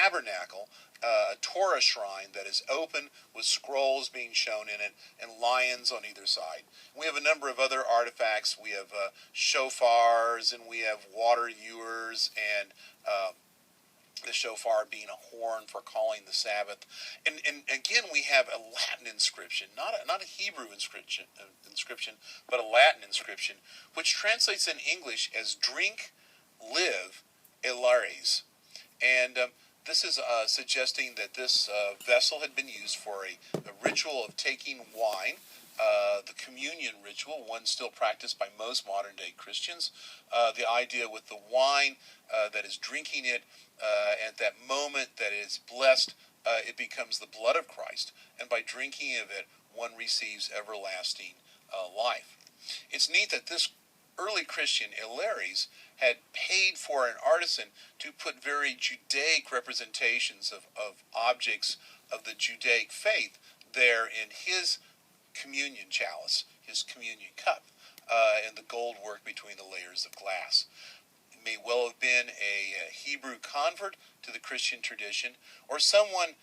tabernacle, a Torah shrine that is open with scrolls being shown in it and lions on either side. We have a number of other artifacts. We have shofars, and we have water ewers, and the shofar being a horn for calling the Sabbath. And again, we have a Latin inscription, not a Hebrew inscription, but a Latin inscription, which translates in English as "Drink, Live, Ilares." And this is suggesting that this vessel had been used for a ritual of taking wine, the communion ritual, one still practiced by most modern-day Christians. The idea with the wine that is drinking it, at that moment that it is blessed, it becomes the blood of Christ, and by drinking of it, one receives everlasting life. It's neat that this early Christian, Ilares, had paid for an artisan to put very Judaic representations of objects of the Judaic faith there in his communion chalice, his communion cup, and the gold work between the layers of glass. It may well have been a Hebrew convert to the Christian tradition, or someone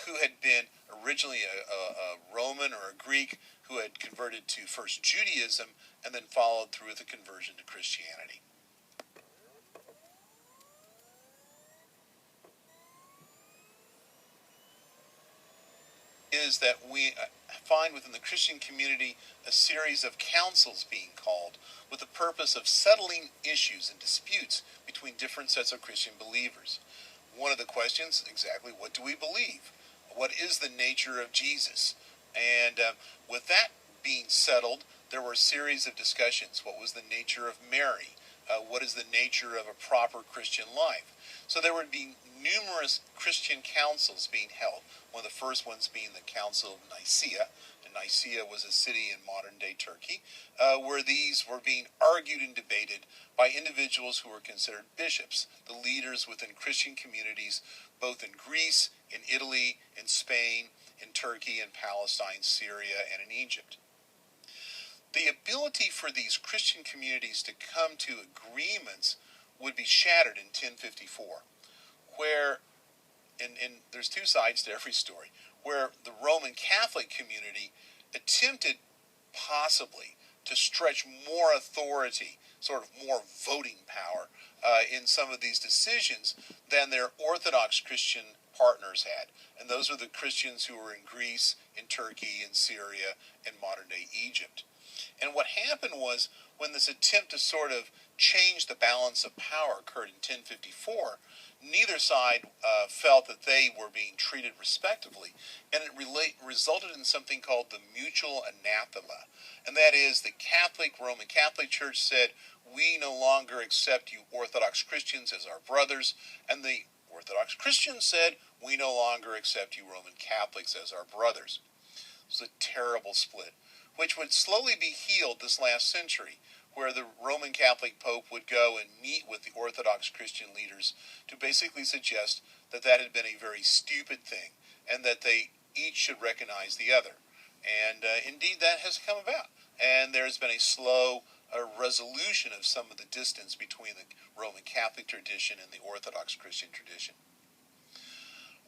who had been originally a Roman or a Greek who had converted to first Judaism and then followed through with a conversion to Christianity. Is that we find within the Christian community a series of councils being called with the purpose of settling issues and disputes between different sets of Christian believers. One of the questions, exactly, what do we believe? What is the nature of Jesus? And with that being settled, there were a series of discussions. What was the nature of Mary? What is the nature of a proper Christian life? So there would be numerous Christian councils being held. One of the first ones being the Council of Nicaea. And Nicaea was a city in modern-day Turkey, where these were being argued and debated by individuals who were considered bishops, the leaders within Christian communities, both in Greece, in Italy, in Spain, in Turkey, in Palestine, Syria, and in Egypt. The ability for these Christian communities to come to agreements would be shattered in 1054, where, and there's two sides to every story, where the Roman Catholic community attempted possibly to stretch more authority, sort of more voting power, in some of these decisions than their Orthodox Christian partners had. And those were the Christians who were in Greece, in Turkey, in Syria, and modern-day Egypt. And what happened was, when this attempt to sort of change the balance of power occurred in 1054, neither side felt that they were being treated respectively, and it resulted in something called the mutual anathema. And that is, the Roman Catholic Church said, we no longer accept you Orthodox Christians as our brothers, and the Orthodox Christians said, we no longer accept you Roman Catholics as our brothers. It was a terrible split, which would slowly be healed this last century, where the Roman Catholic Pope would go and meet with the Orthodox Christian leaders to basically suggest that that had been a very stupid thing, and that they each should recognize the other. And indeed that has come about, and there's been a slow resolution of some of the distance between the Roman Catholic tradition and the Orthodox Christian tradition.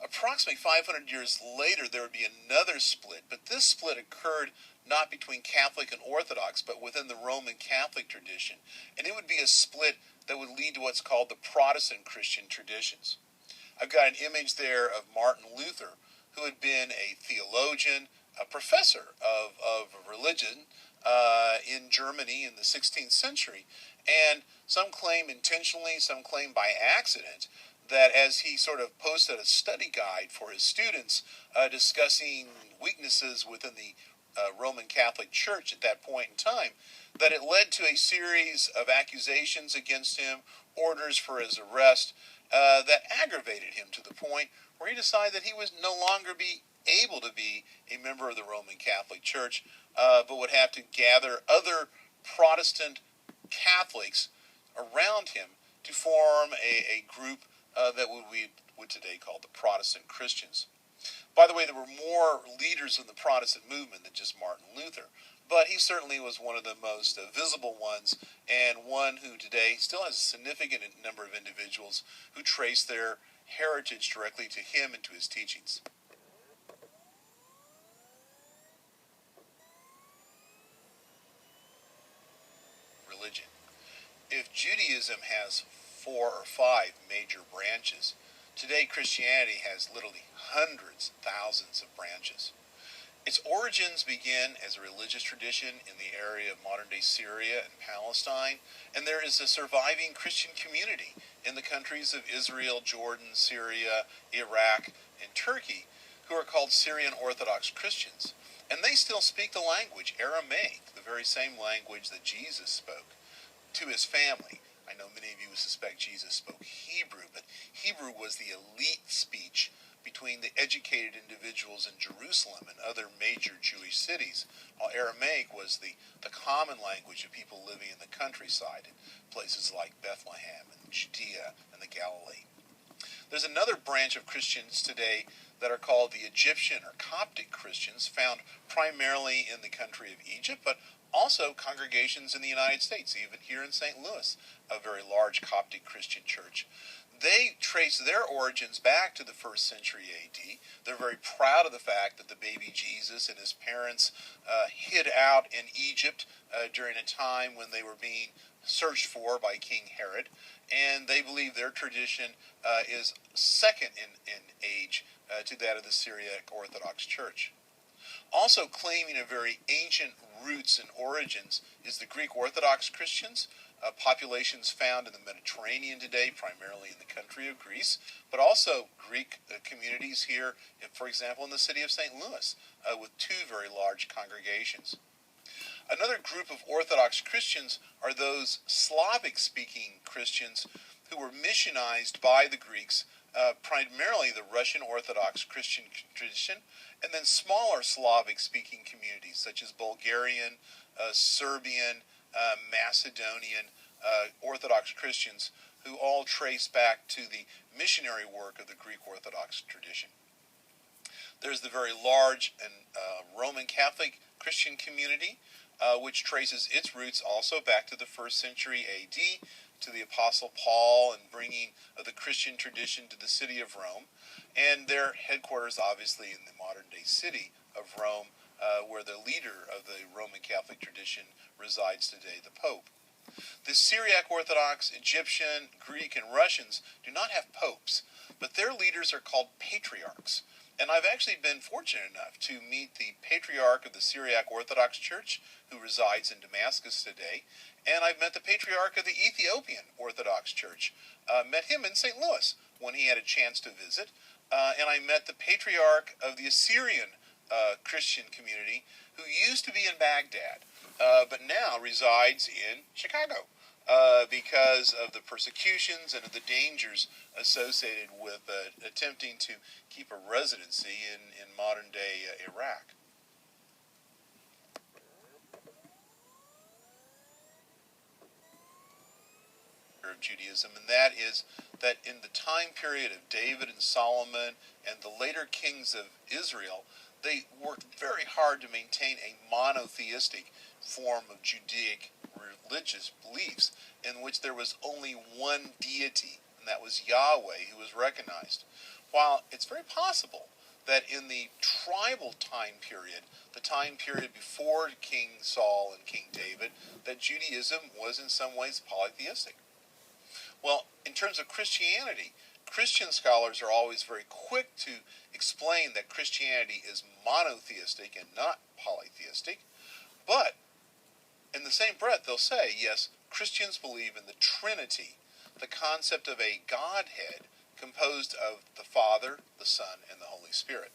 Approximately 500 years later, there would be another split, but this split occurred not between Catholic and Orthodox, but within the Roman Catholic tradition, and it would be a split that would lead to what's called the Protestant Christian traditions. I've got an image there of Martin Luther, who had been a theologian, a professor of religion in Germany in the 16th century, and some claim intentionally, some claim by accident, that as he sort of posted a study guide for his students discussing weaknesses within the Roman Catholic Church at that point in time, that it led to a series of accusations against him, orders for his arrest, that aggravated him to the point where he decided that he would no longer be able to be a member of the Roman Catholic Church, but would have to gather other Protestant Catholics around him to form a group that we would today call the Protestant Christians. By the way, there were more leaders in the Protestant movement than just Martin Luther, but he certainly was one of the most visible ones, and one who today still has a significant number of individuals who trace their heritage directly to him and to his teachings. Religion. If Judaism has 4 or 5 major branches, today Christianity has literally hundreds, thousands of branches. Its origins begin as a religious tradition in the area of modern-day Syria and Palestine, and there is a surviving Christian community in the countries of Israel, Jordan, Syria, Iraq, and Turkey, who are called Syrian Orthodox Christians. And they still speak the language, Aramaic, the very same language that Jesus spoke to his family. I know many of you suspect Jesus spoke Hebrew, but Hebrew was the elite speech between the educated individuals in Jerusalem and other major Jewish cities, while Aramaic was the common language of people living in the countryside in places like Bethlehem and Judea and the Galilee. There's another branch of Christians today that are called the Egyptian or Coptic Christians, found primarily in the country of Egypt, but also congregations in the United States, even here in St. Louis, a very large Coptic Christian church. They trace their origins back to the 1st century A.D. They're very proud of the fact that the baby Jesus and his parents hid out in Egypt during a time when they were being searched for by King Herod, and they believe their tradition is second in age to that of the Syriac Orthodox Church. Also claiming a very ancient roots and origins is the Greek Orthodox Christians, populations found in the Mediterranean today, primarily in the country of Greece, but also Greek communities here, for example, in the city of St. Louis, with 2 very large congregations. Another group of Orthodox Christians are those Slavic-speaking Christians who were missionized by the Greeks, primarily the Russian Orthodox Christian tradition, and then smaller Slavic-speaking communities such as Bulgarian, Serbian, Macedonian Orthodox Christians, who all trace back to the missionary work of the Greek Orthodox tradition. There's the very large and Roman Catholic Christian community, which traces its roots also back to the 1st century A.D., to the Apostle Paul and bringing of the Christian tradition to the city of Rome, and their headquarters obviously in the modern-day city of Rome, where the leader of the Roman Catholic tradition resides today, the Pope. The Syriac Orthodox, Egyptian, Greek, and Russians do not have popes, but their leaders are called patriarchs. And I've actually been fortunate enough to meet the patriarch of the Syriac Orthodox Church, who resides in Damascus today, and I've met the patriarch of the Ethiopian Orthodox Church. Met him in St. Louis when he had a chance to visit, and I met the patriarch of the Assyrian Christian community, who used to be in Baghdad, but now resides in Chicago because of the persecutions and of the dangers associated with attempting to keep a residency in modern-day Iraq. Of Judaism, and that is that in the time period of David and Solomon and the later kings of Israel, they worked very hard to maintain a monotheistic form of Judaic religious beliefs in which there was only one deity, and that was Yahweh, who was recognized. While it's very possible that in the tribal time period, the time period before King Saul and King David, that Judaism was in some ways polytheistic. Well, in terms of Christianity, Christian scholars are always very quick to explain that Christianity is monotheistic and not polytheistic, but in the same breath they'll say, yes, Christians believe in the Trinity, the concept of a Godhead composed of the Father, the Son, and the Holy Spirit.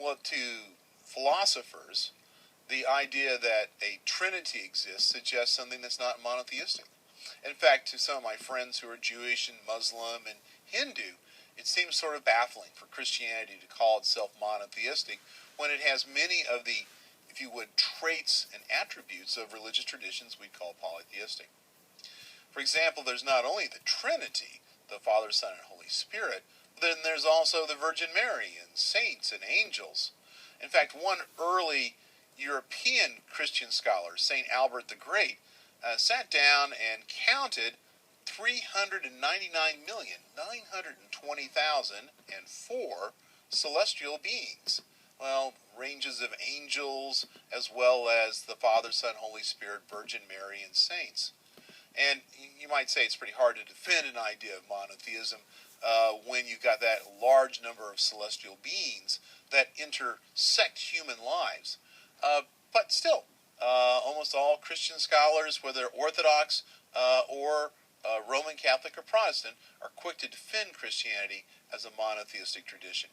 Well, to philosophers, the idea that a Trinity exists suggests something that's not monotheistic. In fact, to some of my friends who are Jewish and Muslim and Hindu, it seems sort of baffling for Christianity to call itself monotheistic when it has many of the, if you would, traits and attributes of religious traditions we'd call polytheistic. For example, there's not only the Trinity, the Father, Son, and Holy Spirit, but then there's also the Virgin Mary and saints and angels. In fact, one early European Christian scholar, St. Albert the Great, sat down and counted 399,920,004 celestial beings. Well, ranges of angels, as well as the Father, Son, Holy Spirit, Virgin Mary, and saints. And you might say it's pretty hard to defend an idea of monotheism when you've got that large number of celestial beings that intersect human lives. But still, almost all Christian scholars, whether Orthodox or Roman Catholic or Protestant, are quick to defend Christianity as a monotheistic tradition.